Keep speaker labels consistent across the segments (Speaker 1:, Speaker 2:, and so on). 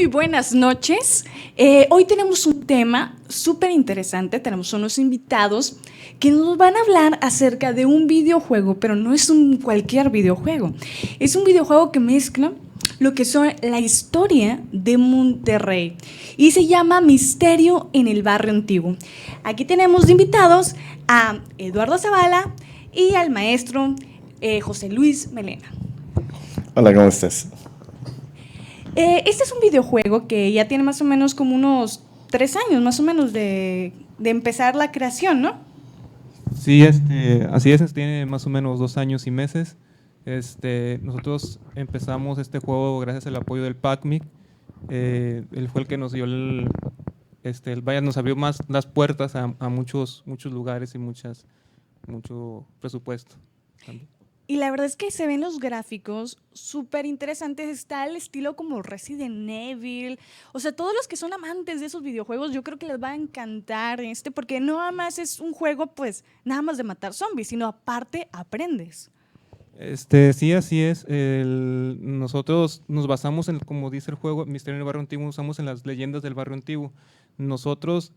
Speaker 1: buenas noches. Hoy tenemos un tema súper interesante. Tenemos unos invitados que nos van a hablar acerca de un videojuego, pero no es un cualquier videojuego. Es un videojuego que mezcla lo que son la historia de Monterrey y se llama Misterio en el Barrio Antiguo. Aquí tenemos de invitados a Eduardo Zavala y al maestro José Luis Melena.
Speaker 2: Hola, ¿cómo estás?
Speaker 1: Este es un videojuego que ya tiene más o menos como unos 3 años, más o menos, de empezar la creación, ¿no?
Speaker 3: Sí, así es, tiene más o menos 2 años y meses. Nosotros empezamos este juego gracias al apoyo del PACMIC. Él fue el que nos dio nos abrió más las puertas a muchos lugares y mucho presupuesto también.
Speaker 1: Y la verdad es que se ven los gráficos súper interesantes. Está el estilo como Resident Evil. O sea, todos los que son amantes de esos videojuegos, yo creo que les va a encantar porque no nada más es un juego, pues, nada más de matar zombies, sino aparte aprendes.
Speaker 3: Sí, así es. Nosotros nos basamos en, como dice el juego, Misterio en el Barrio Antiguo, usamos en las leyendas del Barrio Antiguo. Nosotros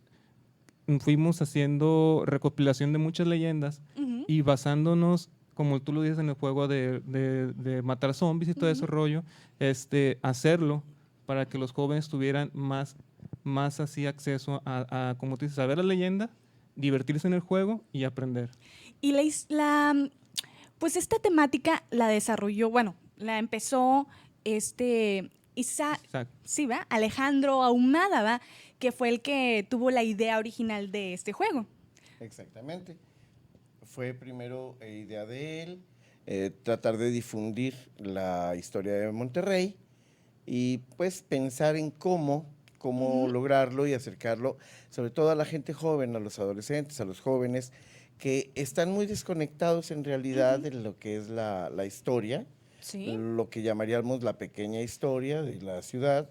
Speaker 3: fuimos haciendo recopilación de muchas leyendas y basándonos, como tú lo dices en el juego de matar zombies y todo ese rollo, hacerlo para que los jóvenes tuvieran más así acceso a, como tú dices, a ver la leyenda, divertirse en el juego y aprender.
Speaker 1: Y pues esta temática la desarrolló, bueno, la empezó
Speaker 3: Isaac.
Speaker 1: Sí, ¿va? Alejandro Ahumada, ¿va? Que fue el que tuvo la idea original de este juego.
Speaker 2: Exactamente. Fue primero idea de él, tratar de difundir la historia de Monterrey y pues pensar en cómo lograrlo y acercarlo, sobre todo a la gente joven, a los adolescentes, a los jóvenes, que están muy desconectados en realidad de lo que es la historia,
Speaker 1: ¿Sí?
Speaker 2: Lo que llamaríamos la pequeña historia de la ciudad.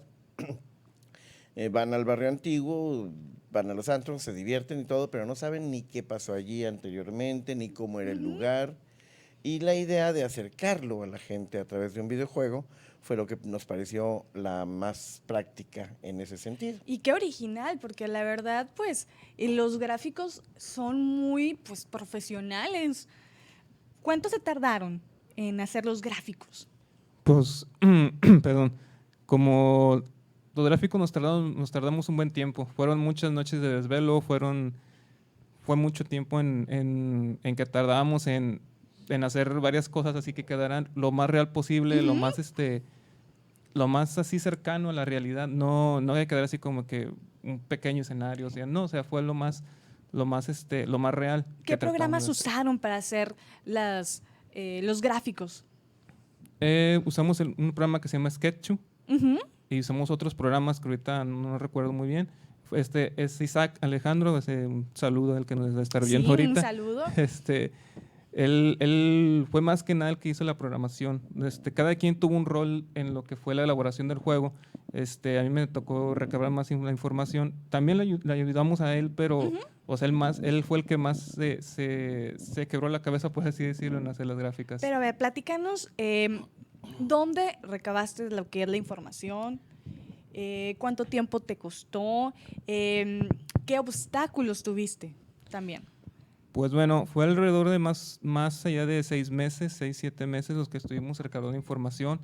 Speaker 2: Van al barrio antiguo, van a los antros, se divierten y todo, pero no saben ni qué pasó allí anteriormente, ni cómo era el lugar. Y la idea de acercarlo a la gente a través de un videojuego fue lo que nos pareció la más práctica en ese sentido.
Speaker 1: Y qué original, porque la verdad, pues, los gráficos son muy, pues, profesionales. ¿Cuánto se tardaron en hacer los gráficos?
Speaker 3: Pues, perdón, como los gráficos nos tardamos un buen tiempo. Fueron muchas noches de desvelo, fue mucho tiempo en que tardábamos en hacer varias cosas así que quedaran lo más real posible, lo más así cercano a la realidad. No había que quedar así como que un pequeño escenario, o sea, fue lo más real.
Speaker 1: ¿Qué programas usaron para hacer los gráficos?
Speaker 3: Usamos un programa que se llama Sketchu. Y usamos otros programas que ahorita no recuerdo muy bien. Es Isaac Alejandro, un saludo al que nos está viendo ahorita.
Speaker 1: Un saludo.
Speaker 3: Él fue más que nada el que hizo la programación. Cada quien tuvo un rol en lo que fue la elaboración del juego. A mí me tocó recabar más la información. También le ayudamos a él, pero o sea, él fue el que más se quebró la cabeza, por así decirlo, en hacer las gráficas.
Speaker 1: Pero a ver, platícanos, ¿dónde recabaste lo que es la información? ¿Cuánto tiempo te costó? ¿Qué obstáculos tuviste también?
Speaker 3: Pues bueno, fue alrededor de más allá de 6 meses, 6, 7 meses los que estuvimos recabando información.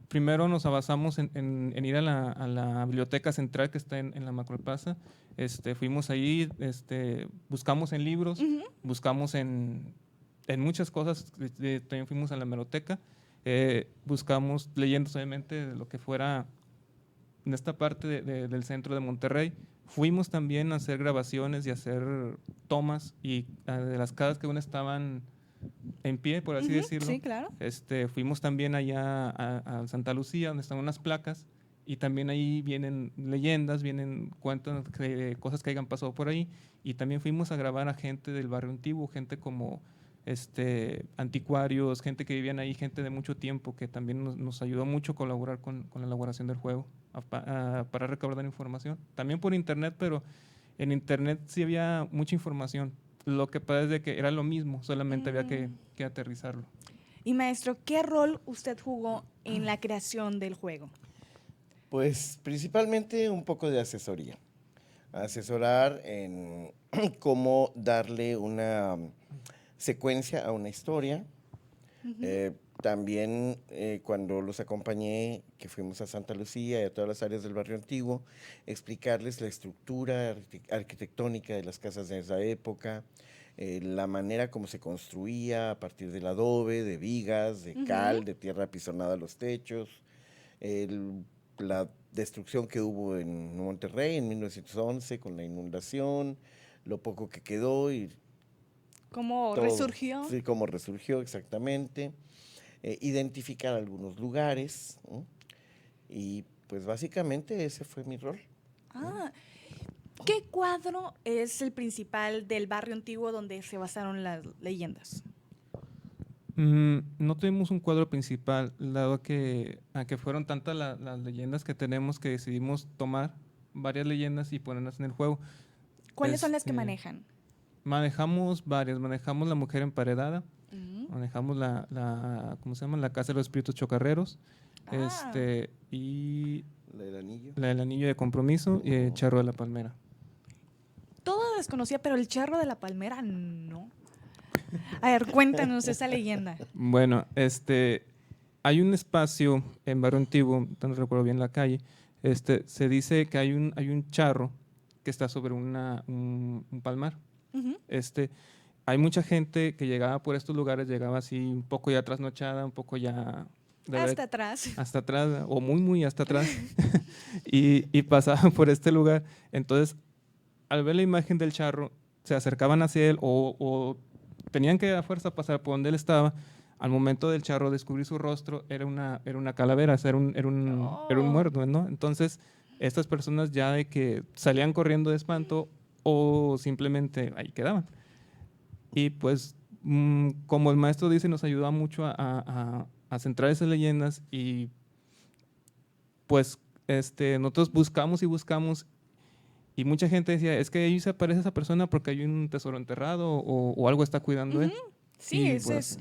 Speaker 3: Primero nos basamos en ir a la biblioteca central que está en la Macroplaza. Fuimos ahí, buscamos en libros, buscamos en muchas cosas. También fuimos a la hemeroteca, buscamos leyendas obviamente de lo que fuera en esta parte del centro de Monterrey. Fuimos también a hacer grabaciones y a hacer tomas y de las casas que aún estaban en pie, por así decirlo.
Speaker 1: Sí, claro.
Speaker 3: Fuimos también allá a Santa Lucía, donde están unas placas, y también ahí vienen leyendas, vienen cuentos de cosas que hayan pasado por ahí, y también fuimos a grabar a gente del barrio antiguo, gente como anticuarios, gente que vivían ahí, gente de mucho tiempo, que también nos ayudó mucho a colaborar con la elaboración del juego, para recaudar información. También por internet, pero en internet sí había mucha información. Lo que pasa es de que era lo mismo, solamente había que aterrizarlo.
Speaker 1: Y maestro, ¿qué rol usted jugó en la creación del juego?
Speaker 2: Pues principalmente un poco de asesoría. Asesorar en cómo darle una secuencia a una historia. También cuando los acompañé, que fuimos a Santa Lucía y a todas las áreas del barrio antiguo, explicarles la estructura arquitectónica de las casas de esa época, la manera como se construía a partir del adobe, de vigas, de cal, de tierra apisonada a los techos, la destrucción que hubo en Monterrey en 1911 con la inundación, lo poco que quedó y
Speaker 1: ¿Cómo
Speaker 2: todo.
Speaker 1: resurgió?
Speaker 2: Sí, cómo resurgió exactamente. Identificar algunos lugares, ¿no? Y pues básicamente ese fue mi rol.
Speaker 1: Ah, ¿qué cuadro es el principal del barrio antiguo donde se basaron las leyendas?
Speaker 3: No tuvimos un cuadro principal, dado que, a que fueron tantas las leyendas que tenemos que decidimos tomar varias leyendas y ponerlas en el juego.
Speaker 1: ¿Cuáles son las que
Speaker 3: Este,
Speaker 1: manejan?
Speaker 3: Manejamos varias, manejamos la mujer emparedada,
Speaker 1: Ujú.
Speaker 3: manejamos ¿cómo se llama? La casa de los espíritus chocarreros,
Speaker 1: Ah.
Speaker 3: y
Speaker 2: La del anillo.
Speaker 3: la del anillo de compromiso y el charro de la palmera.
Speaker 1: Todo desconocía, pero el charro de la palmera no. A ver, cuéntanos esa leyenda.
Speaker 3: Bueno, hay un espacio en Barrio Antiguo, no recuerdo bien la calle, se dice que hay un charro que está sobre un palmar.
Speaker 1: Ujú.
Speaker 3: Hay mucha gente que llegaba por estos lugares, llegaba así un poco ya trasnochada, un poco ya
Speaker 1: Hasta atrás.
Speaker 3: hasta atrás, o muy, muy hasta atrás, y pasaban por este lugar. Entonces, al ver la imagen del charro, se acercaban hacia él o tenían que a fuerza pasar por donde él estaba. Al momento del charro descubrir su rostro, era una calavera, o sea, era un
Speaker 1: Oh.
Speaker 3: muerto, ¿no? Entonces, estas personas ya de que salían corriendo de espanto o simplemente ahí quedaban. Y pues, como el maestro dice, nos ayuda mucho a centrar esas leyendas y pues nosotros buscamos y buscamos y mucha gente decía, es que ahí se aparece esa persona porque hay un tesoro enterrado o algo está cuidando él.
Speaker 1: Sí,
Speaker 3: Y
Speaker 1: eso
Speaker 3: pues,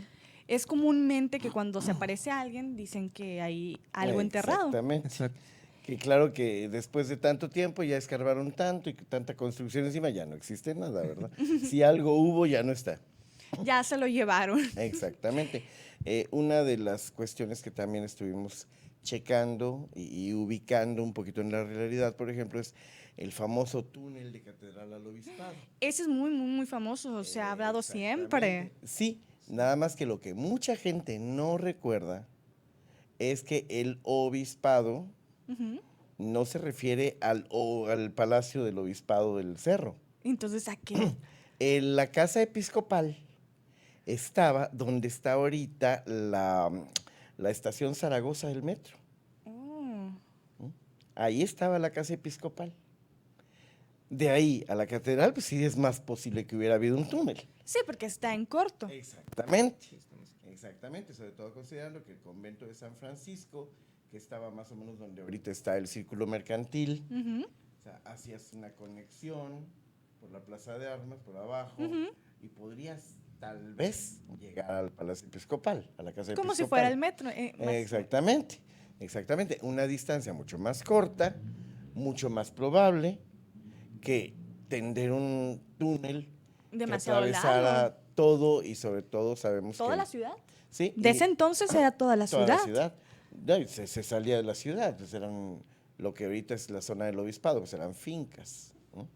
Speaker 1: es comúnmente que cuando se aparece alguien dicen que hay algo enterrado.
Speaker 2: Exactamente.
Speaker 3: exacto.
Speaker 2: Que claro que después de tanto tiempo ya escarbaron tanto y que tanta construcción encima ya no existe nada, ¿verdad? Si algo hubo, ya no está.
Speaker 1: Ya se lo llevaron.
Speaker 2: Exactamente. Una de las cuestiones que también estuvimos checando y ubicando un poquito en la realidad, por ejemplo, es el famoso túnel de Catedral al Obispado.
Speaker 1: Ese es muy, muy, muy famoso. Se ha hablado siempre.
Speaker 2: Exactamente. Sí, nada más que lo que mucha gente no recuerda es que el obispado
Speaker 1: Ujú.
Speaker 2: no se refiere al Palacio del Obispado del Cerro.
Speaker 1: Entonces, ¿a qué?
Speaker 2: La casa episcopal estaba donde está ahorita la estación Zaragoza del metro.
Speaker 1: Oh.
Speaker 2: Ahí estaba la casa episcopal. De ahí a la catedral, pues sí es más posible que hubiera habido un túnel.
Speaker 1: Sí, porque está en corto.
Speaker 2: Exactamente. Exactamente, sobre todo considerando que el convento de San Francisco, que estaba más o menos donde ahorita está el círculo mercantil,
Speaker 1: Ujú.
Speaker 2: o sea, hacías una conexión por la Plaza de Armas, por abajo,
Speaker 1: Ujú.
Speaker 2: y podrías tal vez llegar al Palacio Episcopal, a la Casa
Speaker 1: Como
Speaker 2: Episcopal.
Speaker 1: si fuera el metro.
Speaker 2: Exactamente, exactamente. Una distancia mucho más corta, mucho más probable que tender un túnel
Speaker 1: Demasiado
Speaker 2: que atravesara
Speaker 1: largo.
Speaker 2: todo y sobre todo sabemos
Speaker 1: ¿Toda
Speaker 2: que...
Speaker 1: la ciudad?
Speaker 2: Sí,
Speaker 1: De
Speaker 2: y
Speaker 1: ese entonces era toda la
Speaker 2: toda
Speaker 1: ciudad.
Speaker 2: la ciudad. No, y se salía de la ciudad, pues eran lo que ahorita es la zona del obispado, pues eran fincas, ¿no?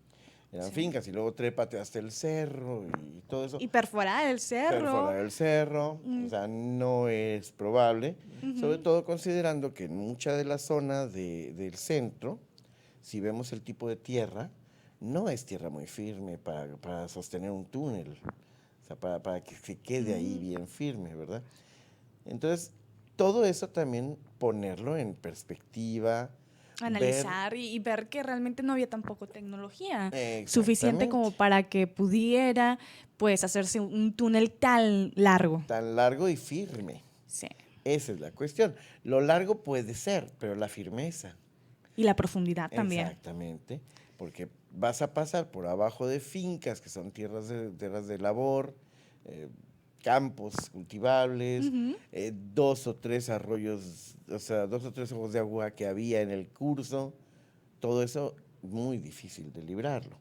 Speaker 2: Eran
Speaker 1: Sí.
Speaker 2: fincas y luego trépate hasta el cerro y todo eso.
Speaker 1: Y perforar el cerro.
Speaker 2: Perforar el cerro, o sea, no es probable, sobre todo considerando que en mucha de la zona del centro, si vemos el tipo de tierra, no es tierra muy firme para sostener un túnel, o sea, para que se quede ahí bien firme, ¿verdad? Entonces, todo eso también ponerlo en perspectiva,
Speaker 1: Analizar y ver que realmente no había tampoco tecnología
Speaker 2: ver,
Speaker 1: suficiente como para que pudiera pues hacerse un túnel tan largo.
Speaker 2: tan largo y firme.
Speaker 1: Sí.
Speaker 2: Esa es la cuestión. Lo largo puede ser, pero la firmeza.
Speaker 1: Y la profundidad también.
Speaker 2: Exactamente, porque vas a pasar por abajo de fincas que son tierras de labor, campos cultivables, 2 o 3 arroyos, o sea, 2 o 3 ojos de agua que había en el curso, todo eso muy difícil de librarlo.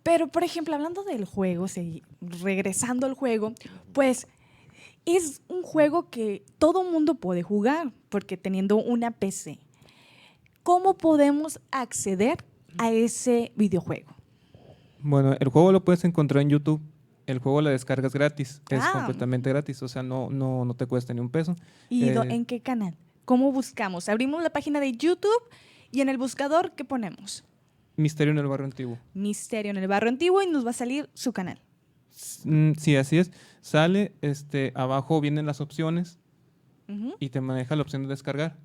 Speaker 1: Pero, por ejemplo, hablando del juego, regresando al juego, pues es un juego que todo mundo puede jugar, porque teniendo una PC, ¿cómo podemos acceder a ese videojuego?
Speaker 3: Bueno, el juego lo puedes encontrar en YouTube. El juego lo descargas gratis, es
Speaker 1: Ah.
Speaker 3: completamente gratis, o sea, no te cuesta ni un peso.
Speaker 1: ¿Y en qué canal? ¿Cómo buscamos? Abrimos la página de YouTube y en el buscador, ¿qué ponemos?
Speaker 3: Misterio en el Barrio Antiguo.
Speaker 1: Misterio en el Barrio Antiguo y nos va a salir su canal.
Speaker 3: Sí, así es. Sale, abajo vienen las opciones
Speaker 1: Ujú.
Speaker 3: y te maneja la opción de descargar.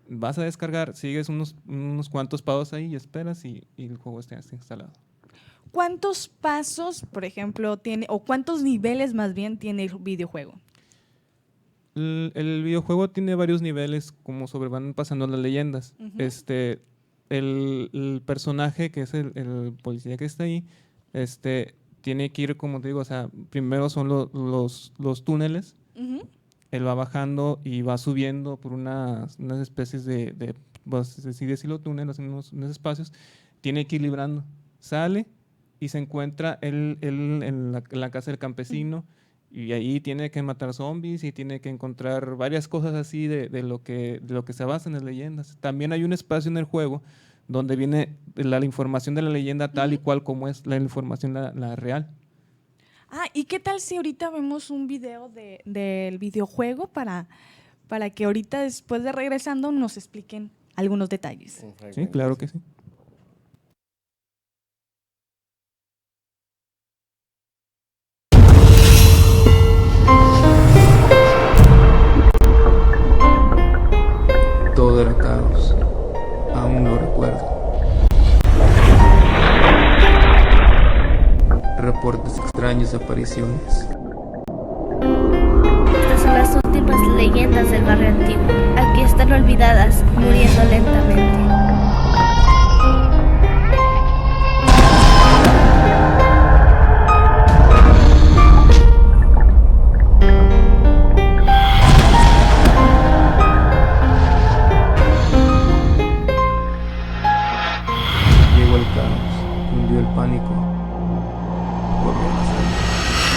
Speaker 3: Vas a descargar, sigues unos cuantos pasos ahí y esperas y el juego está instalado.
Speaker 1: ¿Cuántos pasos, por ejemplo, tiene, o cuántos niveles más bien tiene el videojuego?
Speaker 3: El videojuego tiene varios niveles, como van pasando las leyendas.
Speaker 1: Ujú.
Speaker 3: El personaje, que es el policía que está ahí, tiene que ir, como te digo, o sea, primero son los túneles.
Speaker 1: Ujú.
Speaker 3: Él va bajando y va subiendo por unas especies de pues, así decirlo, túneles, unos espacios. Tiene que ir librando. Sale y se encuentra él en la casa del campesino. Y ahí tiene que matar zombies y tiene que encontrar varias cosas así de lo que se basa en las leyendas. También hay un espacio en el juego donde viene la información de la leyenda tal y cual como es la información la real.
Speaker 1: Ah, ¿y qué tal si ahorita vemos un video del videojuego para que ahorita después de regresando nos expliquen algunos detalles?
Speaker 3: Sí, claro que sí.
Speaker 4: Todo era caos. Aún lo recuerdo. Reportes extraños de apariciones.
Speaker 5: Estas son las últimas leyendas del barrio antiguo. Aquí están olvidadas, muriendo lentamente.
Speaker 4: Llegó el caos, hundió el pánico. Corrió la sangre.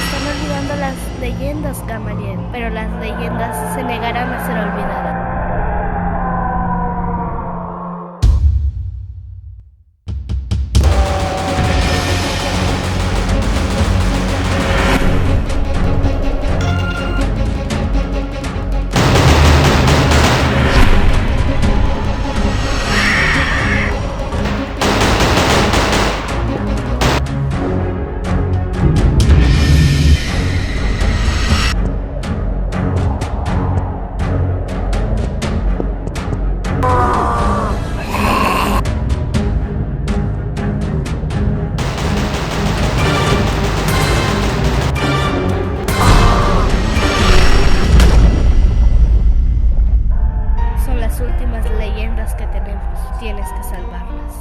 Speaker 5: Están olvidando las leyendas, Gamaliel, pero las leyendas se negarán a ser olvidadas. Son las últimas leyendas que tenemos. Tienes que salvarlas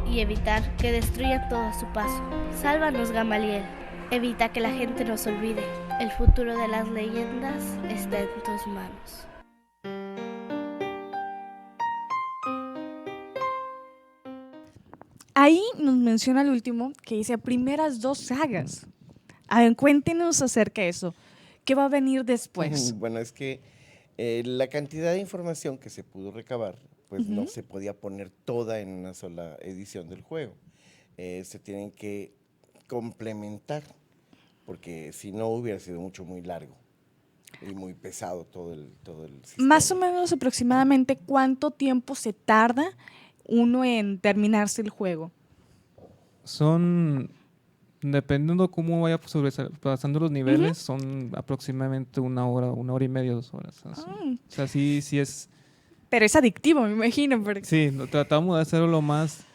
Speaker 5: y evitar que destruyan todo a su paso. Sálvanos, Gamaliel. Evita que la gente nos olvide. El futuro de las leyendas está en tus manos.
Speaker 1: Ahí nos menciona el último que dice primeras 2 sagas. A ver, cuéntenos acerca de eso. ¿Qué va a venir después?
Speaker 2: Bueno, es que la cantidad de información que se pudo recabar, pues no se podía poner toda en una sola edición del juego. Se tienen que complementar, porque si no hubiera sido muy largo y muy pesado todo el sistema.
Speaker 1: Más o menos aproximadamente cuánto tiempo se tarda uno en terminarse el juego.
Speaker 3: Dependiendo cómo vaya pasando los niveles, son aproximadamente 1 hora, 1 hora y media, 2 horas. Así. O sea, sí es.
Speaker 1: Pero es adictivo, me imagino. Porque...
Speaker 3: Sí, tratamos de hacerlo lo más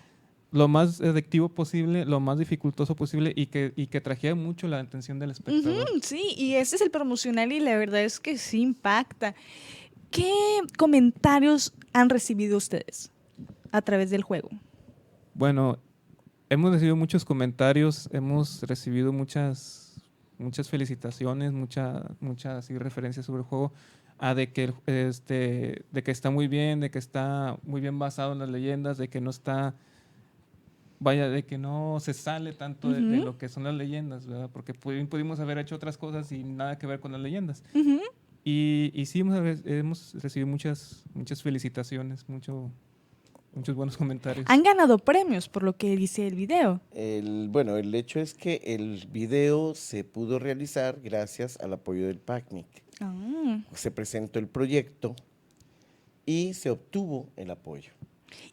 Speaker 3: adictivo posible, lo más dificultoso posible y que trajera mucho la atención del espectador.
Speaker 1: Sí, y ese es el promocional y la verdad es que sí impacta. ¿Qué comentarios han recibido ustedes a través del juego?
Speaker 3: Bueno, hemos recibido muchos comentarios, hemos recibido muchas muchas felicitaciones, muchas así referencias sobre el juego, de que de que está muy bien, de que está muy bien basado en las leyendas, de que no está, vaya, de que no se sale tanto de lo que son las leyendas, ¿verdad? Porque pudimos haber hecho otras cosas y nada que ver con las leyendas.
Speaker 1: Ujú.
Speaker 3: Y sí, hemos recibido muchas felicitaciones, muchos buenos comentarios.
Speaker 1: Han ganado premios por lo que dice el video.
Speaker 2: Bueno, el hecho es que el video se pudo realizar gracias al apoyo del PACNIC.
Speaker 1: Ah.
Speaker 2: Se presentó el proyecto y se obtuvo el apoyo.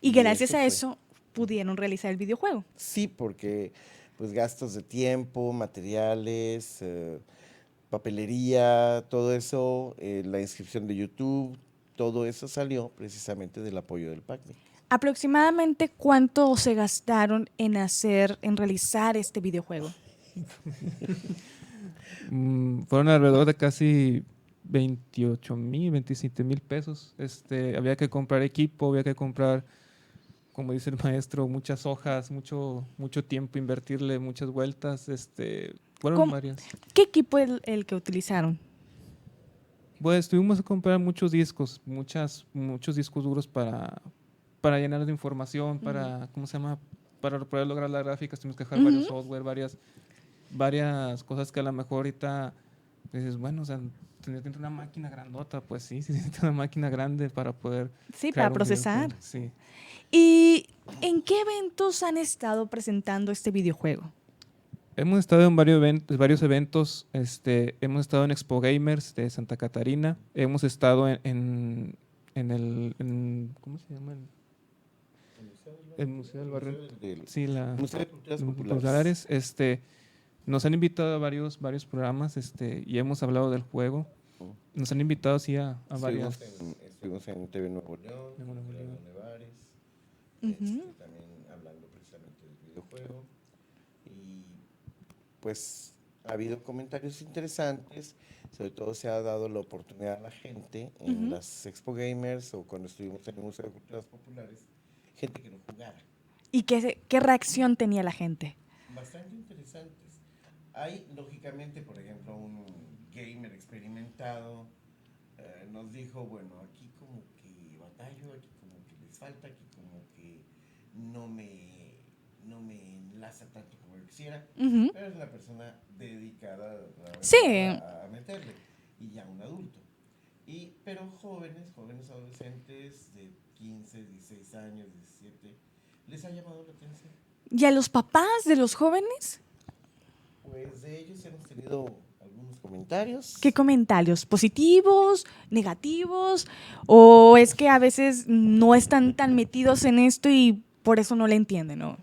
Speaker 1: Y gracias a
Speaker 2: fue.
Speaker 1: eso pudieron realizar el videojuego.
Speaker 2: Sí, porque pues gastos de tiempo, materiales, papelería, todo eso, la inscripción de YouTube, todo eso salió precisamente del apoyo del PACNIC.
Speaker 1: ¿Aproximadamente cuánto se gastaron en realizar este videojuego?
Speaker 3: Fueron alrededor de casi 28,000, 27,000 pesos. Había que comprar equipo, había que comprar, como dice el maestro, muchas hojas, mucho tiempo, invertirle muchas vueltas. Fueron varias.
Speaker 1: ¿Qué equipo es el que utilizaron?
Speaker 3: Pues tuvimos que comprar muchos discos, muchos discos duros para llenar de información, ¿cómo se llama? Para poder lograr las gráficas tuvimos que dejar varios software, varias cosas que a lo mejor ahorita dices, bueno, o sea, tendría que tener una máquina grandota, pues sí, necesita una máquina grande para poder
Speaker 1: Sí,
Speaker 3: crear
Speaker 1: para
Speaker 3: un
Speaker 1: procesar.
Speaker 3: videojuego, sí.
Speaker 1: ¿Y en qué eventos han estado presentando este videojuego?
Speaker 3: Hemos estado en varios eventos, hemos estado en Expo Gamers de Santa Catarina, hemos estado en ¿cómo se llama? El Museo del Barrio. Sí,
Speaker 2: Museo de Culturas
Speaker 3: los
Speaker 2: Populares.
Speaker 3: Nos han invitado a varios programas y hemos hablado del juego. Nos han invitado sí a varias.
Speaker 2: Estuvimos en TV Nuevo León,
Speaker 3: Nuevo León.
Speaker 2: Nevares, también hablando precisamente del videojuego. Y pues ha habido comentarios interesantes, sobre todo se ha dado la oportunidad a la gente en las Expo Gamers o cuando estuvimos en el Museo de Culturas Populares, gente que no jugara.
Speaker 1: ¿Y qué reacción tenía la gente?
Speaker 2: Bastante interesantes. Hay, lógicamente, por ejemplo, un gamer experimentado nos dijo, bueno, aquí como que batallo, aquí como que les falta, aquí como que no me enlaza tanto como yo quisiera, pero es una persona dedicada
Speaker 1: Sí.
Speaker 2: a meterle, y ya un adulto. Pero jóvenes adolescentes de 15, 16 años, 17, ¿les ha llamado la atención?
Speaker 1: ¿Y a los papás de los jóvenes?
Speaker 2: Pues de ellos hemos tenido algunos comentarios.
Speaker 1: ¿Qué comentarios? ¿Positivos? ¿Negativos? ¿O es que a veces no están tan metidos en esto y por eso no le entienden, no?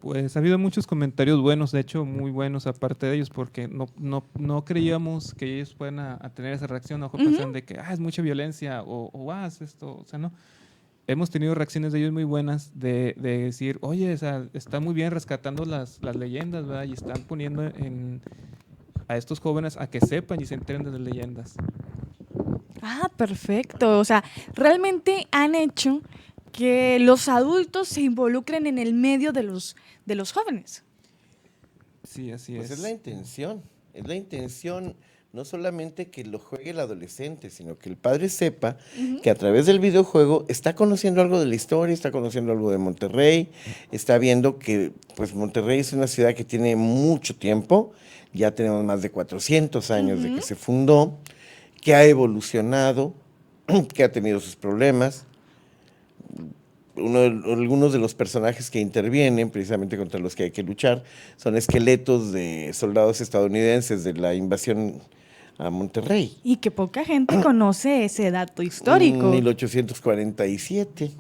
Speaker 3: Pues ha habido muchos comentarios buenos, de hecho muy buenos aparte de ellos, porque no creíamos que ellos fueran a tener esa reacción, a lo mejor pensaban de que es mucha violencia o es esto, o sea, no. Hemos tenido reacciones de ellos muy buenas de decir, oye, o sea, está muy bien rescatando las leyendas, ¿verdad? Y están poniendo a estos jóvenes a que sepan y se enteren de las leyendas.
Speaker 1: Ah, perfecto. O sea, realmente han hecho que los adultos se involucren en el medio de los jóvenes.
Speaker 3: Sí, así
Speaker 2: Pues
Speaker 3: es.
Speaker 2: es la intención no solamente que lo juegue el adolescente, sino que el padre sepa que a través del videojuego está conociendo algo de la historia, está conociendo algo de Monterrey, está viendo que pues Monterrey es una ciudad que tiene mucho tiempo, ya tenemos más de 400 años de que se fundó, que ha evolucionado, que ha tenido sus problemas. Algunos de los personajes que intervienen, precisamente contra los que hay que luchar, son esqueletos de soldados estadounidenses de la invasión a Monterrey.
Speaker 1: Y que poca gente conoce ese dato histórico.
Speaker 2: 1847.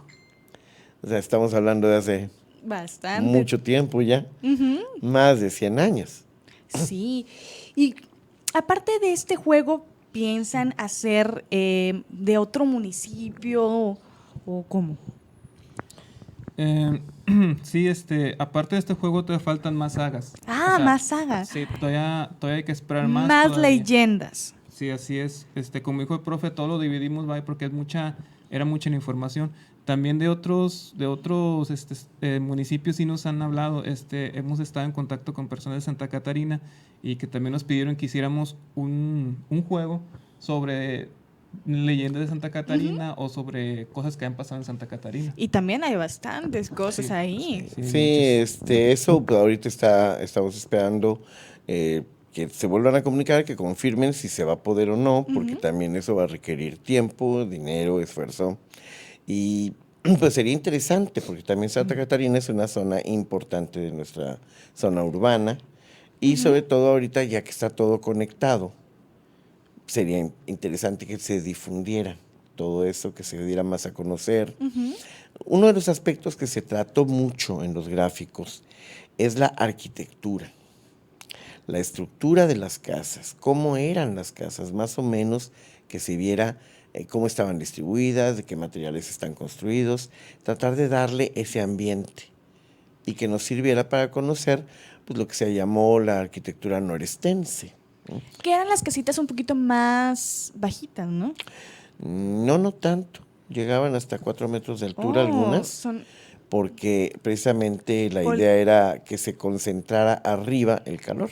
Speaker 2: O sea, estamos hablando de hace
Speaker 1: Bastante.
Speaker 2: mucho tiempo ya, más de 100 años.
Speaker 1: Sí. Y aparte de este juego, ¿piensan hacer de otro municipio o cómo?
Speaker 3: Sí, aparte de este juego todavía faltan más sagas.
Speaker 1: Ah, más sagas.
Speaker 3: Sí, todavía hay que esperar más.
Speaker 1: Más
Speaker 3: todavía.
Speaker 1: leyendas.
Speaker 3: Sí, así es. Como dijo el profe, todo lo dividimos, ¿vale? Porque era mucha la información. También de otros municipios sí nos han hablado. Hemos estado en contacto con personas de Santa Catarina y que también nos pidieron que hiciéramos un juego sobre leyendas de Santa Catarina o sobre cosas que han pasado en Santa Catarina.
Speaker 1: Y también hay bastantes cosas ahí.
Speaker 2: Sí, eso pues, ahorita estamos esperando que se vuelvan a comunicar, que confirmen si se va a poder o no, porque también eso va a requerir tiempo, dinero, esfuerzo. Y pues sería interesante, porque también Santa Catarina es una zona importante de nuestra zona urbana, y sobre todo ahorita, ya que está todo conectado, sería interesante que se difundiera todo eso, que se diera más a conocer. Uno de los aspectos que se trató mucho en los gráficos es la arquitectura, la estructura de las casas, cómo eran las casas, más o menos que se viera cómo estaban distribuidas, de qué materiales están construidos, tratar de darle ese ambiente y que nos sirviera para conocer pues, lo que se llamó la arquitectura norestense.
Speaker 1: Que eran las casitas un poquito más bajitas, ¿no?
Speaker 2: No tanto. Llegaban hasta 4 metros de altura algunas, porque precisamente la idea era que se concentrara arriba el calor.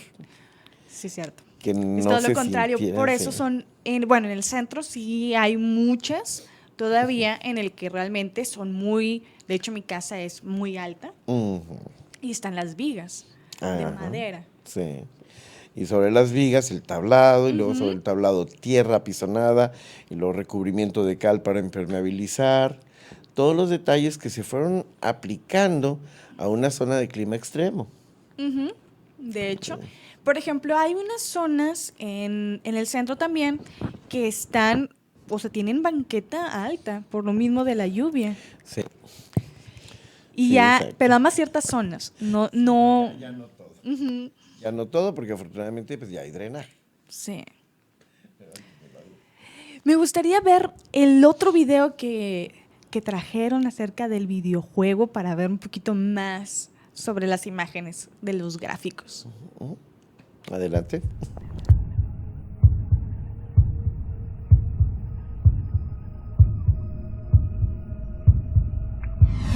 Speaker 1: Sí, cierto.
Speaker 2: Que
Speaker 1: Es
Speaker 2: no
Speaker 1: todo
Speaker 2: se
Speaker 1: lo contrario.
Speaker 2: sintiera,
Speaker 1: Por eso son, en el centro sí hay muchas todavía en el que realmente son muy, de hecho mi casa es muy alta y están las vigas de madera.
Speaker 2: Sí. Y sobre las vigas el tablado, y luego sobre el tablado tierra apisonada, y luego recubrimiento de cal para impermeabilizar. Todos los detalles que se fueron aplicando a una zona de clima extremo.
Speaker 1: De hecho, por ejemplo, hay unas zonas en el centro también que están, o sea, tienen banqueta alta por lo mismo de la lluvia.
Speaker 2: Sí.
Speaker 1: Y
Speaker 2: Sí,
Speaker 1: ya,
Speaker 2: exacto.
Speaker 1: pero nada más ciertas zonas. No.
Speaker 2: Ya no todo. Ya no todo, porque afortunadamente pues ya hay drenaje.
Speaker 1: Sí. Me gustaría ver el otro video que trajeron acerca del videojuego para ver un poquito más sobre las imágenes de los gráficos.
Speaker 2: Adelante.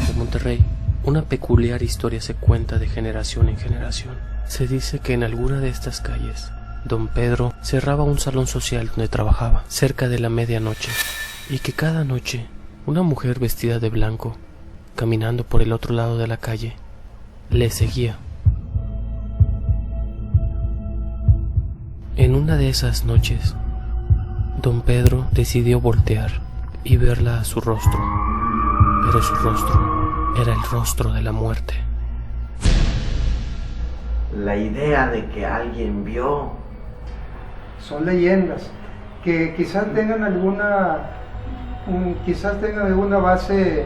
Speaker 6: En Monterrey, una peculiar historia se cuenta de generación en generación. Se dice que en alguna de estas calles, don Pedro cerraba un salón social donde trabajaba, cerca de la medianoche, y que cada noche una mujer vestida de blanco, caminando por el otro lado de la calle, le seguía. En una de esas noches, don Pedro decidió voltear y verla a su rostro, pero su rostro era el rostro de la muerte.
Speaker 7: La idea de que alguien vio.
Speaker 8: Son leyendas que quizás tengan alguna base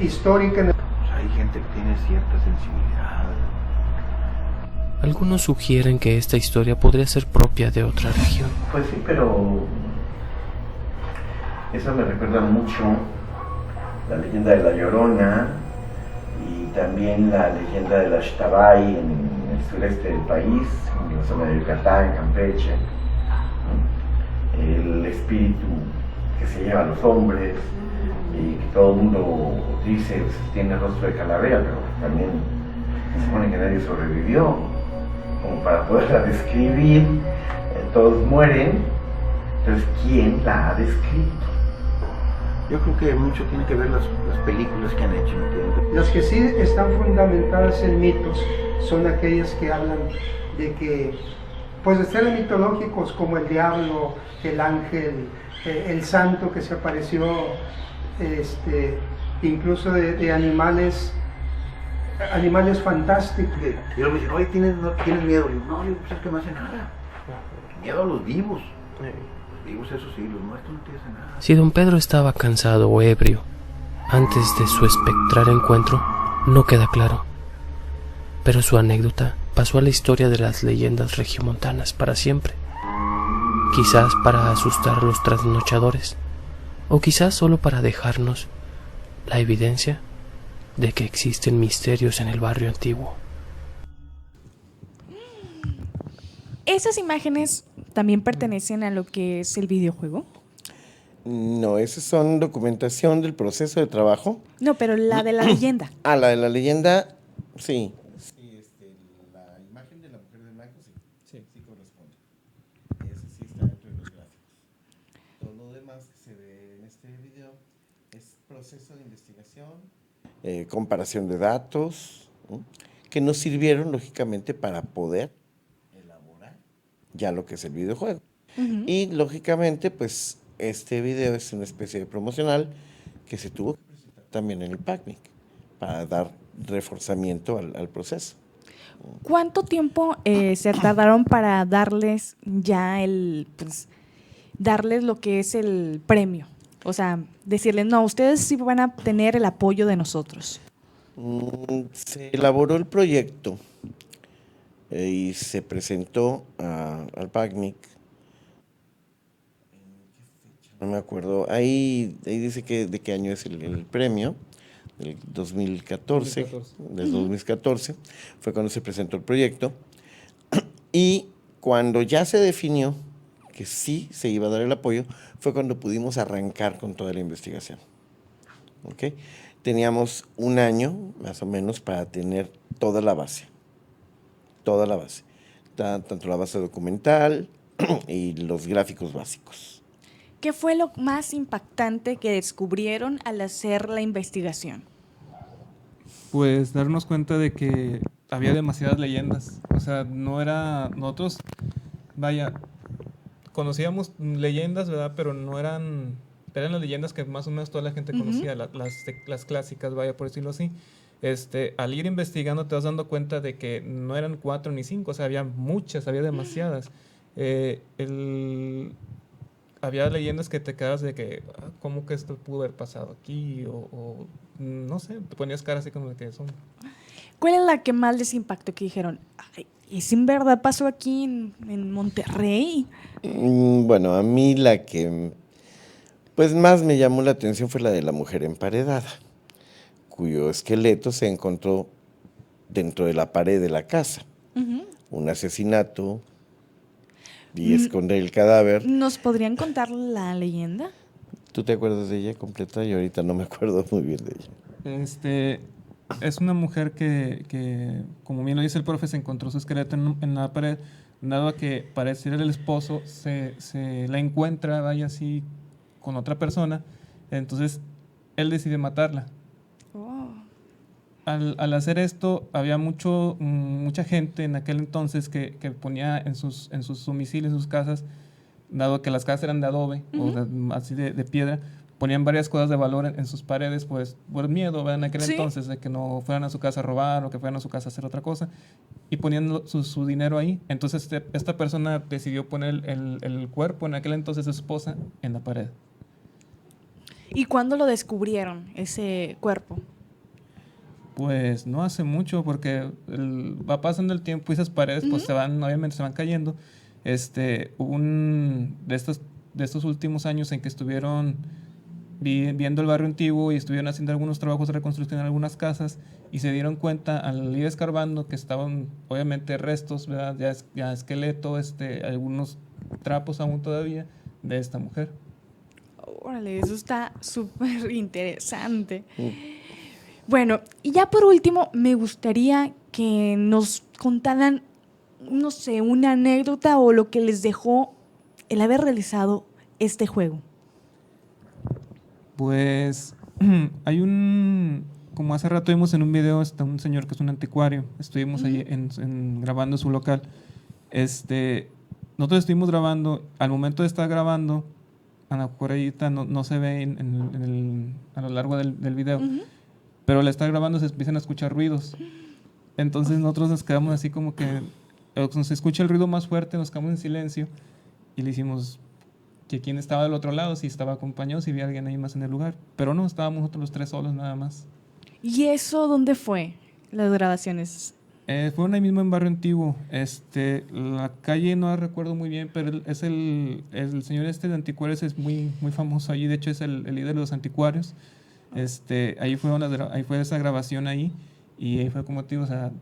Speaker 8: histórica.
Speaker 7: Hay gente que tiene cierta sensibilidad.
Speaker 6: Algunos sugieren que esta historia podría ser propia de otra región.
Speaker 7: Pues sí, pero eso me recuerda mucho la leyenda de La Llorona y también la leyenda de la Xtabay en el sureste del país, en la zona de Yucatán, Campeche. El espíritu que se lleva a los hombres y que todo el mundo dice pues, tiene rostro de calavera, pero también se supone que nadie sobrevivió. Como para poderla describir, todos mueren, entonces ¿quién la ha descrito? Yo creo que mucho tiene que ver las películas que han hecho.
Speaker 8: Las que sí están fundamentadas en mitos son aquellas que hablan de que, pues de seres mitológicos como el diablo, el ángel, el santo que se apareció, incluso de animales fantásticos.
Speaker 7: Y luego me dicen, oye, ¿tienes miedo? Y yo, no, pues es que no hace nada. Miedo a los vivos. Los vivos, eso sí, los muertos no te hacen nada.
Speaker 6: Si don Pedro estaba cansado o ebrio antes de su espectral encuentro, no queda claro. Pero su anécdota pasó a la historia de las leyendas regiomontanas para siempre. Quizás para asustar a los trasnochadores, o quizás solo para dejarnos la evidencia de que existen misterios en el barrio antiguo.
Speaker 1: ¿Esas imágenes también pertenecen a lo que es el videojuego?
Speaker 2: No, esas son documentación del proceso de trabajo.
Speaker 1: No, pero la de la leyenda.
Speaker 2: Ah, la de la leyenda, sí. Sí, la imagen de la mujer de blanco, sí corresponde. Ese sí está dentro de los gráficos. Todo lo demás que se ve en este video es proceso de investigación, comparación de datos, ¿no? Que nos sirvieron, lógicamente, para poder elaborar ya lo que es el videojuego. Y, lógicamente, pues, este video es una especie de promocional que se tuvo que presentar también en el PACMIC para dar reforzamiento al proceso.
Speaker 1: ¿Cuánto tiempo se tardaron para darles ya darles lo que es el premio? O sea, decirles, no, ustedes sí van a tener el apoyo de nosotros.
Speaker 2: Se elaboró el proyecto y se presentó al PACMIC. No me acuerdo. Ahí dice de qué año es el premio. Del 2014. Del 2014. Fue cuando se presentó el proyecto. Y cuando ya se definió que sí se iba a dar el apoyo, fue cuando pudimos arrancar con toda la investigación. ¿Ok? Teníamos un año, más o menos, para tener toda la base. Toda la base. Tanto la base documental y los gráficos básicos.
Speaker 1: ¿Qué fue lo más impactante que descubrieron al hacer la investigación?
Speaker 3: Pues darnos cuenta de que había demasiadas leyendas. O sea, no era... Nosotros, vaya, conocíamos leyendas, ¿verdad? Pero no eran... Eran las leyendas que más o menos toda la gente conocía, las clásicas, vaya, por decirlo así. Al ir investigando te vas dando cuenta de que no eran 4 ni 5, o sea, había muchas, había demasiadas. Había leyendas que te quedas de que, ¿cómo que esto pudo haber pasado aquí? O no sé, te ponías cara así como de que son...
Speaker 1: ¿Cuál es la que más les impactó que dijeron, ay, ¿y si en verdad pasó aquí en Monterrey?
Speaker 2: Bueno, a mí la que pues más me llamó la atención fue la de la mujer emparedada, cuyo esqueleto se encontró dentro de la pared de la casa. Un asesinato y esconder el cadáver.
Speaker 1: ¿Nos podrían contar la leyenda?
Speaker 2: ¿Tú te acuerdas de ella completa? Yo ahorita no me acuerdo muy bien de ella.
Speaker 3: Es una mujer que, como bien lo dice el profe, se encontró su esqueleto en la pared, dado a que parece ser el esposo, se la encuentra, vaya así, con otra persona, entonces él decide matarla. Al hacer esto, había mucha gente en aquel entonces que ponía en sus domicilios, en sus casas, dado que las casas eran de adobe, o así de piedra, ponían varias cosas de valor en sus paredes, pues por miedo, ¿verdad? En aquel entonces, de que no fueran a su casa a robar o que fueran a su casa a hacer otra cosa, y ponían su dinero ahí. Entonces esta persona decidió poner el cuerpo, en aquel entonces su esposa, en la pared.
Speaker 1: ¿Y cuándo lo descubrieron, ese cuerpo?
Speaker 3: Pues no hace mucho, porque va pasando el tiempo y esas paredes pues obviamente se van cayendo. De estos últimos años en que estuvieron viendo el barrio antiguo y estuvieron haciendo algunos trabajos de reconstrucción en algunas casas y se dieron cuenta al ir escarbando que estaban obviamente restos, ¿verdad? Ya esqueleto, algunos trapos aún todavía de esta mujer.
Speaker 1: Órale, eso está súper interesante. Bueno, y ya por último, me gustaría que nos contaran, no sé, una anécdota o lo que les dejó el haber realizado este juego.
Speaker 3: Pues hay como hace rato vimos en un video, está un señor que es un anticuario, estuvimos ahí grabando su local. Nosotros estuvimos grabando, al momento de estar grabando, a lo mejor ahorita no se ve a lo largo del video, pero al estar grabando se empiezan a escuchar ruidos. Entonces nosotros nos quedamos así como que, nos escucha el ruido más fuerte, nos quedamos en silencio y le hicimos que quién estaba del otro lado, si estaba acompañado, si había alguien ahí más en el lugar. Pero no, estábamos nosotros los 3 solos nada más.
Speaker 1: ¿Y eso dónde fue, las grabaciones?
Speaker 3: Fueron ahí mismo en Barrio Antiguo. La calle no la recuerdo muy bien, pero es el señor de anticuarios es muy, muy famoso allí. De hecho, es el líder de los anticuarios. Ahí fue esa grabación ahí. Y ahí fue como te digo, o sea,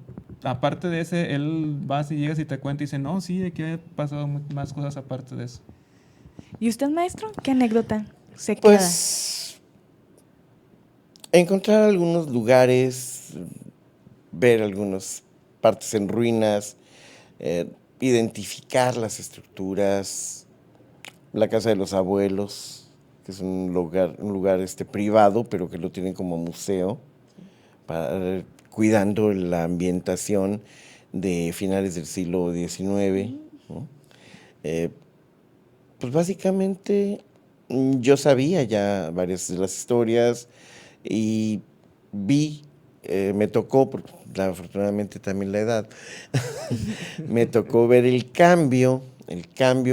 Speaker 3: aparte de ese, él vas y llegas y te cuenta y dice, no, sí, aquí ha pasado más cosas aparte de eso.
Speaker 1: ¿Y usted, maestro? ¿Qué anécdota? se queda?
Speaker 2: Pues encontrar algunos lugares, ver algunas partes en ruinas, identificar las estructuras, la casa de los abuelos, que es un lugar privado, pero que lo tienen como museo, cuidando la ambientación de finales del siglo XIX, ¿no? Pues básicamente yo sabía ya varias de las historias y vi, me tocó, porque afortunadamente también la edad, me tocó ver el cambio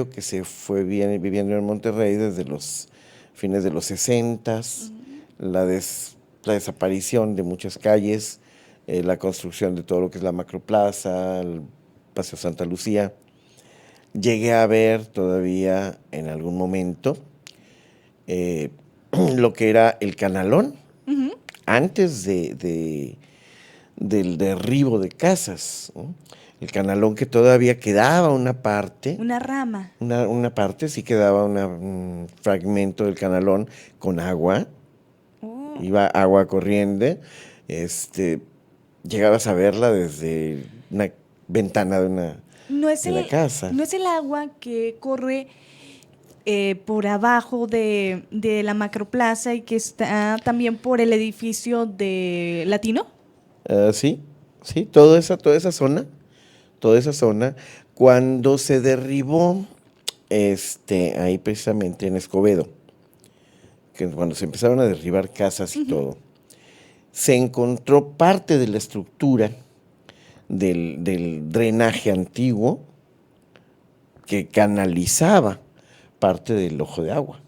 Speaker 2: que se fue viviendo en Monterrey desde los fines de los 60s, la desaparición de muchas calles, la construcción de todo lo que es la Macroplaza, el Paseo Santa Lucía. Llegué a ver todavía en algún momento lo que era el Canalón, antes del derribo de casas, ¿no? El Canalón, que todavía quedaba una parte.
Speaker 1: Una rama.
Speaker 2: Una parte, sí quedaba un fragmento del Canalón con agua.
Speaker 1: Oh.
Speaker 2: Iba agua corriente. Llegabas a verla desde una ventana de la casa.
Speaker 1: No es el agua que corre por abajo de la Macroplaza y que está también por el edificio de Latino.
Speaker 2: Sí, toda esa zona, cuando se derribó, ahí precisamente en Escobedo, que cuando se empezaron a derribar casas y todo, se encontró parte de la estructura del drenaje antiguo que canalizaba parte del ojo de agua.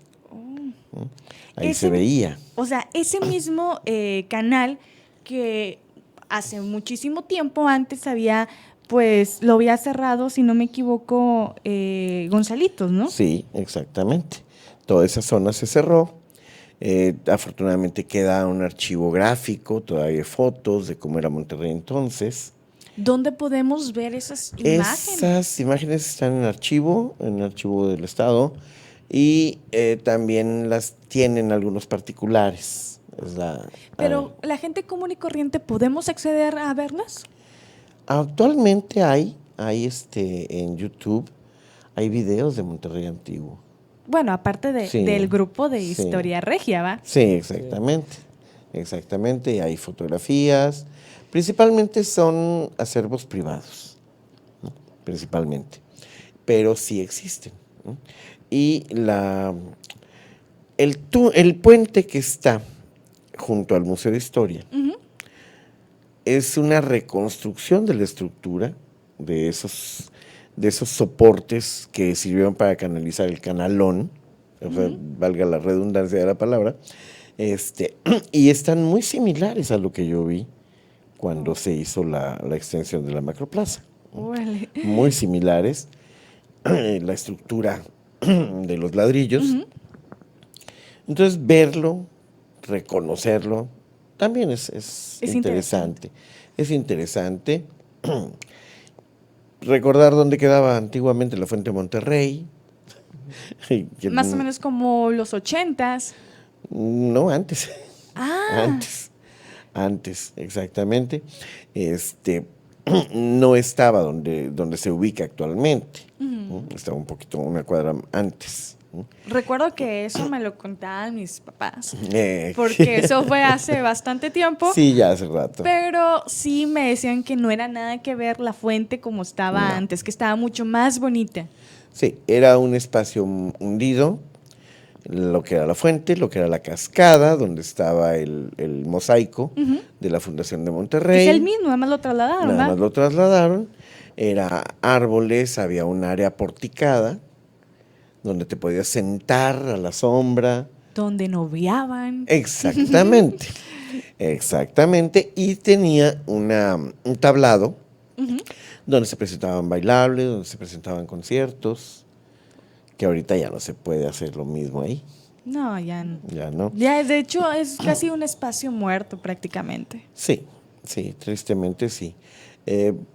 Speaker 2: ¿No? Ahí se veía.
Speaker 1: O sea, ese mismo canal que hace muchísimo tiempo antes lo había cerrado, si no me equivoco, Gonzalitos, ¿no?
Speaker 2: Sí, exactamente. Toda esa zona se cerró. Afortunadamente queda un archivo gráfico, todavía hay fotos de cómo era Monterrey entonces.
Speaker 1: ¿Dónde podemos ver esas imágenes?
Speaker 2: Esas imágenes están en el archivo del Estado, y también las tienen algunos particulares.
Speaker 1: Pero la gente común y corriente, ¿podemos acceder a verlas?
Speaker 2: Actualmente hay en YouTube, hay videos de Monterrey antiguo.
Speaker 1: Bueno, aparte del grupo de Historia Regia, ¿va?
Speaker 2: Sí, exactamente, y hay fotografías. Principalmente son acervos privados, ¿no? Principalmente, pero sí existen, ¿no? Y el puente que está junto al Museo de Historia es una reconstrucción de la estructura de esos soportes que sirvieron para canalizar el Canalón, o sea, valga la redundancia de la palabra, y están muy similares a lo que yo vi cuando se hizo la extensión de la Macroplaza.
Speaker 1: Órale.
Speaker 2: Muy similares, la estructura de los ladrillos. Entonces, verlo, reconocerlo, también es interesante. Es interesante. Recordar dónde quedaba antiguamente la Fuente Monterrey.
Speaker 1: Más o menos como los 80s.
Speaker 2: No, antes.
Speaker 1: Ah.
Speaker 2: Antes, exactamente. No estaba donde se ubica actualmente, ¿no? Estaba una cuadra antes, ¿no?
Speaker 1: Recuerdo que eso me lo contaban mis papás, porque eso fue hace bastante tiempo.
Speaker 2: Sí, ya hace rato.
Speaker 1: Pero sí me decían que no era nada que ver la fuente como estaba antes, que estaba mucho más bonita.
Speaker 2: Sí, era un espacio hundido, lo que era la fuente, lo que era la cascada, donde estaba el mosaico de la Fundación de Monterrey.
Speaker 1: Es el mismo, nada más lo trasladaron,
Speaker 2: Nada
Speaker 1: ¿verdad?
Speaker 2: más lo trasladaron. Era árboles, había un área porticada, donde te podías sentar a la sombra.
Speaker 1: Donde noviaban.
Speaker 2: Exactamente, exactamente. Y tenía un tablado donde se presentaban bailables, donde se presentaban conciertos, que ahorita ya no se puede hacer lo mismo ahí.
Speaker 1: No, ya no.
Speaker 2: Ya no.
Speaker 1: Ya, de hecho, es casi un espacio muerto prácticamente.
Speaker 2: Sí, tristemente sí.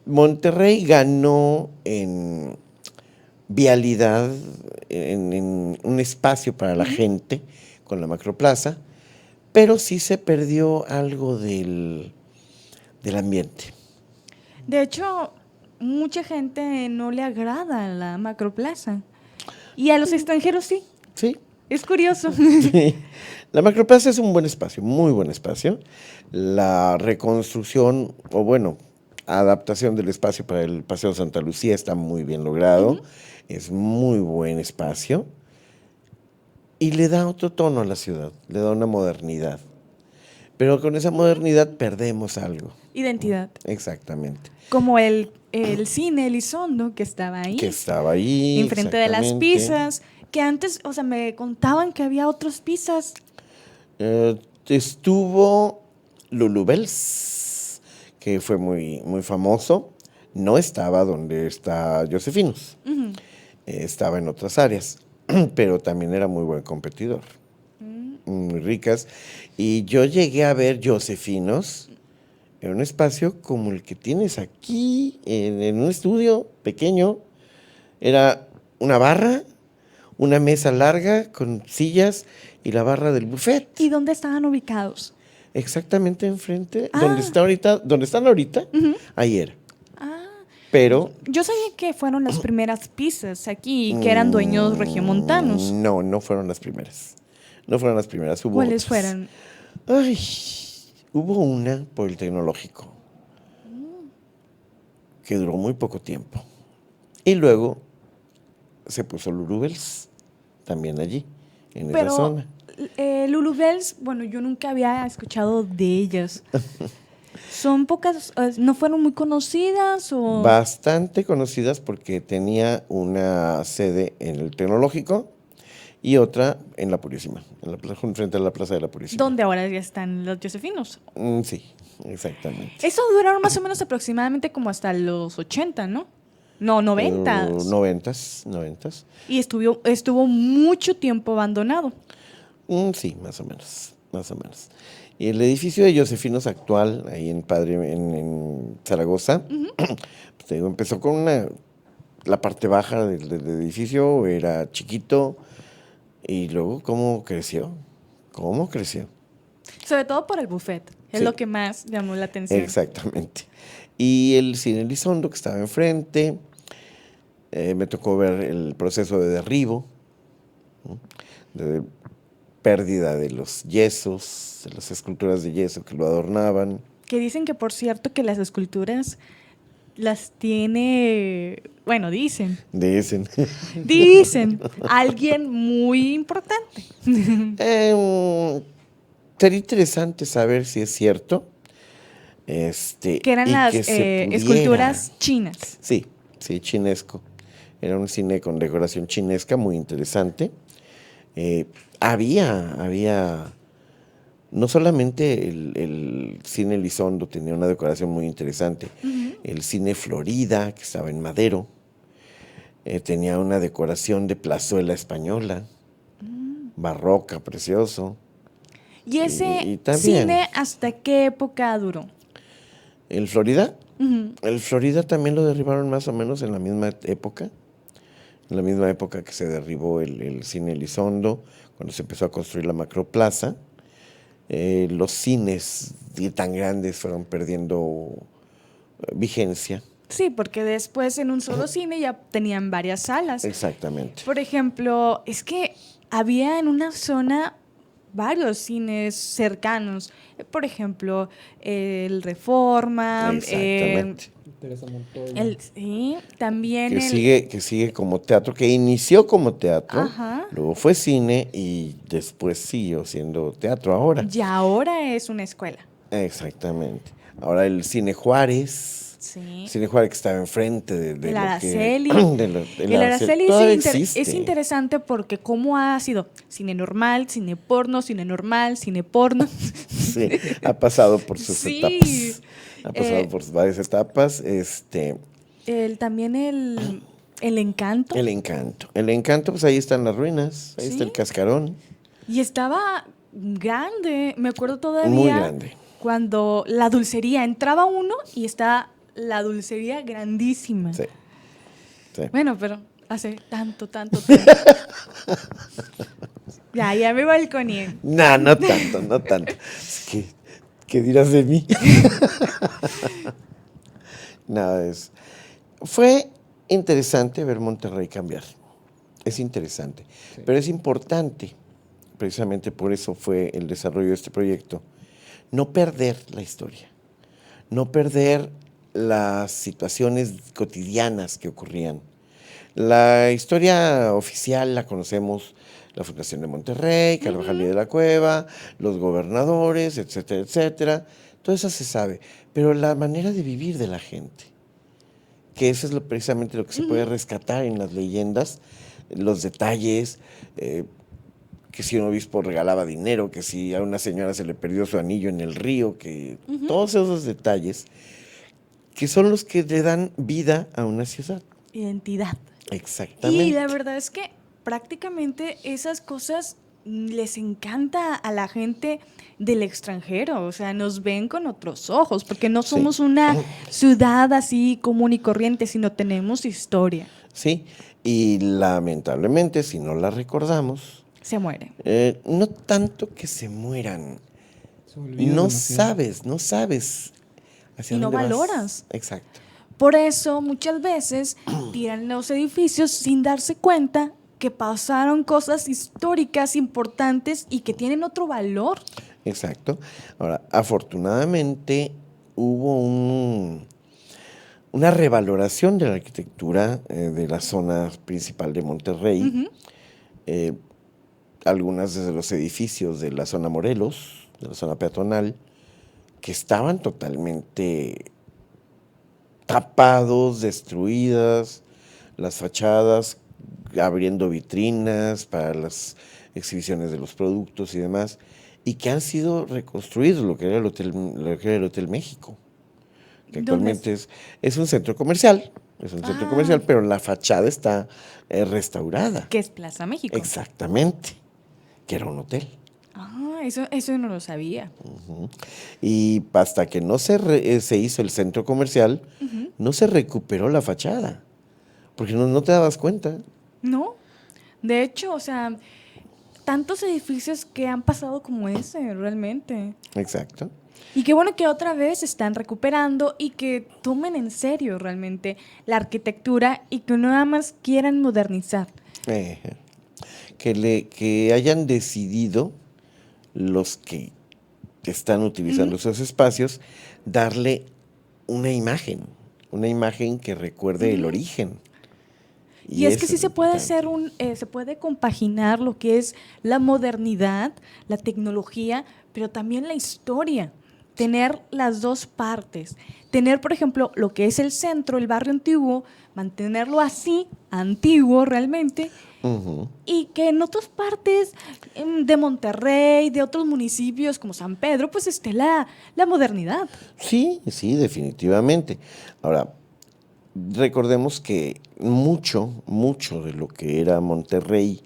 Speaker 2: Monterrey ganó vialidad, en un espacio para la gente con la macroplaza, pero sí se perdió algo del ambiente.
Speaker 1: De hecho, mucha gente no le agrada la macroplaza. Y a los extranjeros sí.
Speaker 2: Sí.
Speaker 1: Es curioso.
Speaker 2: Sí. La macroplaza es un buen espacio, muy buen espacio. La reconstrucción, o bueno, adaptación del espacio para el Paseo Santa Lucía está muy bien logrado. Es muy buen espacio. Y le da otro tono a la ciudad, le da una modernidad. Pero con esa modernidad perdemos algo.
Speaker 1: Identidad.
Speaker 2: Exactamente.
Speaker 1: Como el cine Elizondo que estaba ahí.
Speaker 2: Que estaba ahí.
Speaker 1: Enfrente de las
Speaker 2: exactamente.
Speaker 1: pizzas. Que antes, o sea, me contaban que había otras pizzas.
Speaker 2: Estuvo Lulubels, que fue muy, muy famoso. No estaba donde está Josefinos. Estaba en otras áreas, pero también era muy buen competidor. Muy ricas. Y yo llegué a ver Josefinos en un espacio como el que tienes aquí, en un estudio pequeño. Era una barra, una mesa larga con sillas y la barra del buffet.
Speaker 1: ¿Y dónde estaban ubicados?
Speaker 2: Exactamente enfrente,
Speaker 1: Ah.
Speaker 2: donde están ahorita, ahí era. Pero
Speaker 1: Yo sabía que fueron las primeras pizzas aquí y que eran dueños regiomontanos.
Speaker 2: no, no fueron las primeras. No fueron las primeras, hubo
Speaker 1: ¿Cuáles
Speaker 2: otras.
Speaker 1: fueron?
Speaker 2: Ay, hubo una por el tecnológico que duró muy poco tiempo. Y luego se puso Lulubels también allí, en esa
Speaker 1: Pero
Speaker 2: zona.
Speaker 1: Lulubels, bueno, yo nunca había escuchado de ellas. ¿Son pocas, no fueron muy conocidas o...?
Speaker 2: Bastante conocidas porque tenía una sede en el tecnológico y otra en La Purísima, frente a la Plaza de La Purísima.
Speaker 1: ¿Dónde ahora ya están los Josefinos?
Speaker 2: Sí, exactamente.
Speaker 1: Eso duraron más o menos aproximadamente como hasta los 80, ¿no? No, 90.
Speaker 2: Noventas.
Speaker 1: Y estuvo mucho tiempo abandonado.
Speaker 2: Sí, más o menos. Y el edificio de Josefinos actual, ahí en Zaragoza, pues te digo, empezó con la parte baja del edificio, era chiquito, y luego, ¿cómo creció?
Speaker 1: Sobre todo por el buffet. Es
Speaker 2: Sí.
Speaker 1: lo que más llamó la atención.
Speaker 2: Exactamente. Y el cine Elizondo, que estaba enfrente, me tocó ver el proceso de derribo, ¿no? De pérdida de los yesos, de las esculturas de yeso que lo adornaban.
Speaker 1: Que dicen que, por cierto, que las esculturas las tiene... Bueno, dicen alguien muy importante.
Speaker 2: Sería interesante saber si es cierto.
Speaker 1: Que eran
Speaker 2: y
Speaker 1: las
Speaker 2: que se pudiera.
Speaker 1: esculturas chinas.
Speaker 2: Sí, chinesco. Era un cine con decoración chinesca muy interesante. Había no solamente el cine Elizondo tenía una decoración muy interesante, el cine Florida, que estaba en Madero, tenía una decoración de plazuela española, barroca, precioso.
Speaker 1: ¿Y ese
Speaker 2: Y también.
Speaker 1: cine hasta qué época duró?
Speaker 2: ¿El Florida? El Florida también lo derribaron más o menos en la misma época. En la misma época que se derribó el cine Elizondo, cuando se empezó a construir la macroplaza. Los cines tan grandes fueron perdiendo vigencia.
Speaker 1: Sí, porque después en un solo cine ya tenían varias salas.
Speaker 2: Exactamente.
Speaker 1: Por ejemplo, es que había en una zona varios cines cercanos. Por ejemplo, el Reforma.
Speaker 2: Exactamente.
Speaker 1: Sí, también
Speaker 2: Que sigue como teatro, que inició como teatro,
Speaker 1: Ajá.
Speaker 2: luego fue cine y después siguió siendo teatro ahora.
Speaker 1: Y ahora es una escuela.
Speaker 2: Exactamente. Ahora el Cine Juárez.
Speaker 1: Sí.
Speaker 2: Cine Juárez que estaba enfrente de
Speaker 1: El
Speaker 2: lo que-
Speaker 1: Araceli.
Speaker 2: el
Speaker 1: El Araceli
Speaker 2: todavía
Speaker 1: es
Speaker 2: existe.
Speaker 1: interesante porque cómo ha sido cine normal, cine porno, cine normal, cine porno.
Speaker 2: Sí, ha pasado por sus
Speaker 1: Sí.
Speaker 2: etapas. Ha pasado por varias etapas.
Speaker 1: También el Encanto.
Speaker 2: El Encanto. El Encanto, pues ahí están las ruinas, ahí
Speaker 1: Sí.
Speaker 2: está el cascarón.
Speaker 1: Y estaba grande, me acuerdo todavía.
Speaker 2: Muy grande.
Speaker 1: Cuando la dulcería, entraba uno y está la dulcería grandísima.
Speaker 2: Sí. Sí.
Speaker 1: Bueno, pero Hace tanto tiempo. Ya me balconeé.
Speaker 2: No, no tanto, no tanto. Es que, ¿qué dirás de mí? Nada, fue interesante ver Monterrey cambiar. Es interesante,
Speaker 3: Sí.
Speaker 2: pero es importante, precisamente por eso fue el desarrollo de este proyecto, no perder la historia, no perder las situaciones cotidianas que ocurrían. La historia oficial la conocemos, la Fundación de Monterrey, Carvajal y de la Cueva, los gobernadores, etcétera, etcétera. Todo eso se sabe, pero la manera de vivir de la gente, que eso es precisamente lo que se puede rescatar en las leyendas, los detalles, que si un obispo regalaba dinero, que si a una señora se le perdió su anillo en el río, que todos esos detalles que son los que le dan vida a una ciudad.
Speaker 1: Identidad.
Speaker 2: Exactamente.
Speaker 1: Y la verdad es que prácticamente esas cosas les encanta a la gente del extranjero, o sea, nos ven con otros ojos, porque no somos una ciudad así común y corriente, sino tenemos historia.
Speaker 2: Sí, y lamentablemente, si no la recordamos,
Speaker 1: Se mueren.
Speaker 2: no tanto que se mueran,
Speaker 3: Se olvida
Speaker 2: no
Speaker 3: demasiado.
Speaker 2: sabes hacia
Speaker 1: Y no
Speaker 2: dónde vas.
Speaker 1: valoras.
Speaker 2: Exacto.
Speaker 1: Por eso muchas veces tiran los edificios sin darse cuenta que pasaron cosas históricas importantes y que tienen otro valor.
Speaker 2: Exacto. Ahora, afortunadamente hubo una revaloración de la arquitectura de la zona principal de Monterrey. Algunas de los edificios de la zona Morelos, de la zona peatonal, que estaban totalmente tapados, destruidas, las fachadas abriendo vitrinas para las exhibiciones de los productos y demás, y que han sido reconstruidos, lo que era el Hotel México, que actualmente es un centro comercial, pero la fachada está restaurada.
Speaker 1: Que es Plaza México.
Speaker 2: Exactamente, que era un hotel.
Speaker 1: Ah, eso no lo sabía.
Speaker 2: Y hasta que no se hizo el centro comercial, no se recuperó la fachada, porque no te dabas cuenta.
Speaker 1: No, de hecho, o sea, tantos edificios que han pasado como ese, realmente.
Speaker 2: Exacto.
Speaker 1: Y qué bueno que otra vez están recuperando y que tomen en serio realmente la arquitectura y que no nada más quieran modernizar.
Speaker 2: Que hayan decidido los que están utilizando esos espacios, darle una imagen que recuerde el origen.
Speaker 1: Y es que
Speaker 2: eso
Speaker 1: sí se puede
Speaker 2: importante.
Speaker 1: hacer se puede compaginar lo que es la modernidad, la tecnología, pero también la historia. Tener las dos partes. Tener, por ejemplo, lo que es el centro, el barrio antiguo, mantenerlo así, antiguo realmente, y que en otras partes de Monterrey, de otros municipios como San Pedro, pues esté la modernidad.
Speaker 2: Sí, definitivamente. Ahora, recordemos que mucho de lo que era Monterrey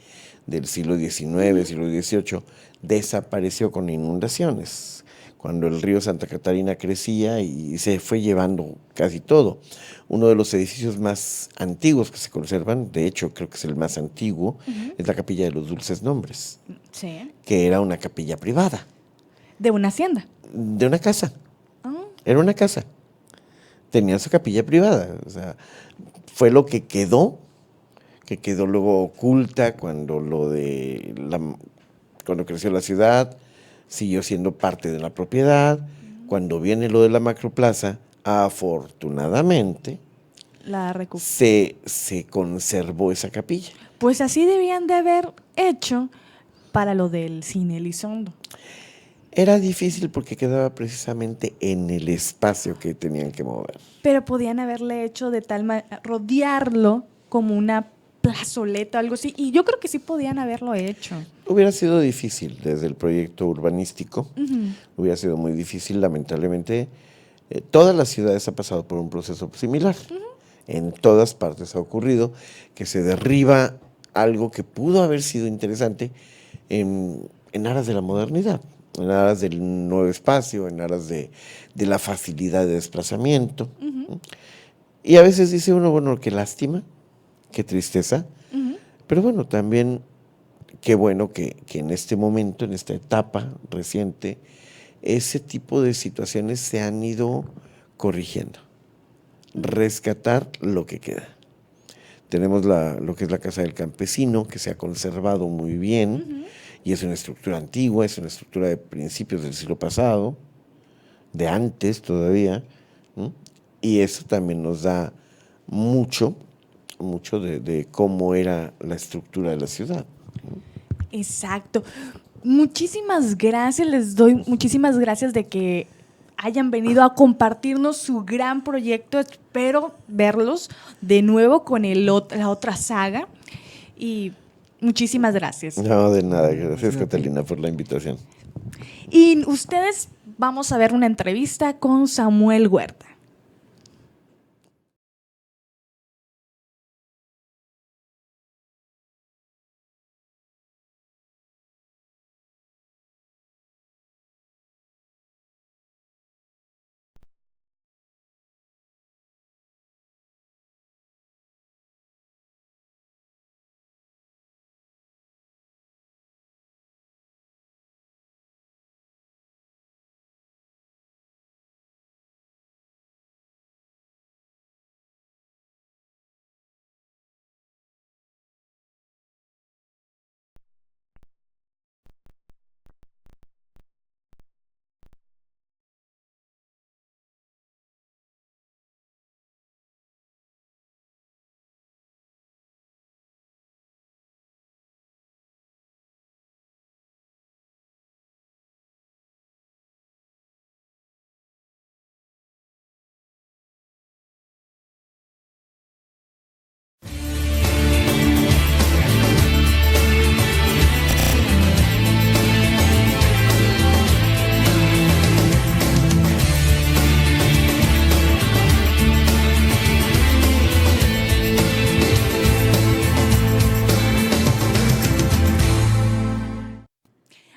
Speaker 2: del siglo XIX, siglo XVIII, desapareció con inundaciones, cuando el río Santa Catarina crecía y se fue llevando casi todo. Uno de los edificios más antiguos que se conservan, de hecho creo que es el más antiguo, es la Capilla de los Dulces Nombres,
Speaker 1: Sí.
Speaker 2: que era una capilla privada,
Speaker 1: De una hacienda.
Speaker 2: de una casa.
Speaker 1: Ah,
Speaker 2: Era una casa. Tenía su capilla privada. O sea, fue lo que quedó luego oculta cuando cuando creció la ciudad, siguió siendo parte de la propiedad. Cuando viene lo de la macroplaza, afortunadamente se conservó esa capilla.
Speaker 1: pues así debían de haber hecho para lo del cine Elizondo.
Speaker 2: Era difícil porque quedaba precisamente en el espacio que tenían que mover.
Speaker 1: Pero podían haberle hecho de tal manera, rodearlo como una plazoleta o algo así. Y yo creo que sí podían haberlo hecho.
Speaker 2: Hubiera sido difícil desde el proyecto urbanístico, hubiera sido muy difícil, lamentablemente. Todas las ciudades han pasado por un proceso similar. En todas partes ha ocurrido que se derriba algo que pudo haber sido interesante en aras de la modernidad, en aras del nuevo espacio, en aras de la facilidad de desplazamiento. Y a veces dice uno, bueno, qué lástima qué tristeza. Pero bueno, también qué bueno que en este momento, en esta etapa reciente, ese tipo de situaciones se han ido corrigiendo. Rescatar lo que queda. Tenemos lo que es la Casa del Campesino, que se ha conservado muy bien, y es una estructura antigua, es una estructura de principios del siglo pasado, de antes todavía, ¿no? Y eso también nos da mucho de cómo era la estructura de la ciudad.
Speaker 1: Exacto. Muchísimas gracias, les doy muchísimas gracias de que hayan venido a compartirnos su gran proyecto. Espero verlos de nuevo con la otra saga. Y muchísimas gracias.
Speaker 2: No, de nada. Gracias, Catalina, por la invitación.
Speaker 1: Y ustedes, vamos a ver una entrevista con Samuel Huerta.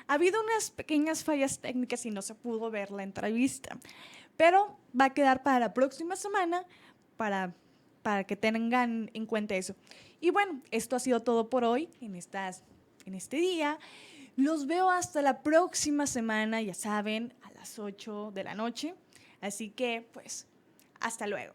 Speaker 1: Ha habido unas pequeñas fallas técnicas y no se pudo ver la entrevista, pero va a quedar para la próxima semana para que tengan en cuenta eso. Y bueno, esto ha sido todo por hoy en este día. Los veo hasta la próxima semana, ya saben, a las 8 de la noche. Así que, pues, hasta luego.